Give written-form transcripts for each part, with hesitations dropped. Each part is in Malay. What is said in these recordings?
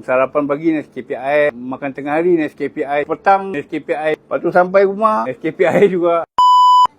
Sarapan pagi Nescafe air, makan tengah hari Nescafe air, petang Nescafe air. Lepas tu sampai rumah Nescafe air juga.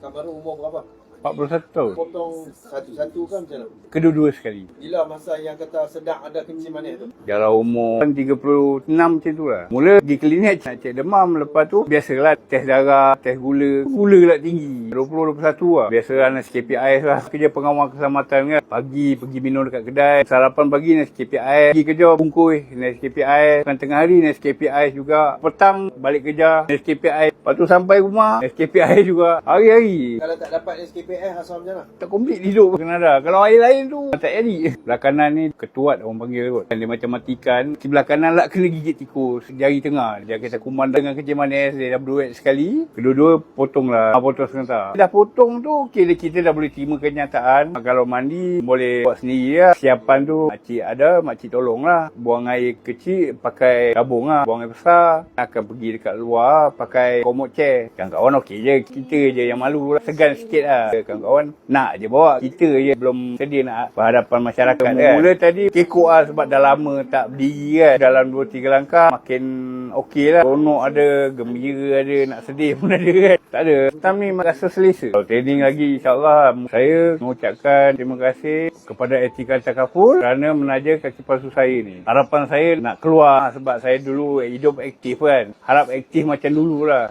Kak baru umur berapa? 41 tahun. Potong satu-satu kan macam mana? Kedua-dua sekali. Bila masa yang kata sedang ada kencing manis tu? Dalam umur 36 macam tu lah. Mula pergi klinik nak cek demam. Lepas tu biasalah test darah, test gula. Gula lah tinggi. 20-21 lah. Biasalah Nescafe air lah. Kerja pengawal keselamatan kan. Pagi pergi minum dekat kedai. Sarapan pagi Nescafe air. Pergi kerja bungkus Nescafe air. Makan tengah hari Nescafe air juga. Petang balik kerja Nescafe air. Lepas tu sampai rumah Nescafe air juga. Hari-hari. Kalau tak dapat Nescafe air rasa macam mana? Tak komplit hidup Kanada. Kalau air lain tu tak jadi. Sebelah kanan ni ketuat orang panggil kot. Dia macam matikan. Sebelah kanan lah kena gigit tikus. Jari tengah. Dia kata kuman dengan kencing manis. Dia dah berduet sekali. Kedua-dua potong lah. Potong sebentar. Dah potong tu okay, kita dah boleh terima kenyataan. Kalau mandi boleh buat sendiri lah. Siapan tu makcik ada. Makcik tolong lah. Buang air kecil pakai tabung lah. Buang air besar akan pergi dekat luar pakai komod chair. Kawan-kawan okey je. Kita je yang malu lah. Segan sikit lah. Kawan-kawan nak je bawa. Kita je belum sedia nak berhadapan masyarakat kan. Mula tadi kekok lah sebab dah lama tak berdiri kan. Dalam 2-3 langkah makin okey lah. Ronok ada, gembira ada, nak sedih pun ada kan. Tak ada. Time ni rasa selesa. Kalau training lagi insyaAllah saya mengucapkan terima kasih kepada Etika Takaful kerana menaja kaki palsu saya ni. Harapan saya nak keluar sebab saya dulu hidup aktif kan. Harap aktif macam dulu lah.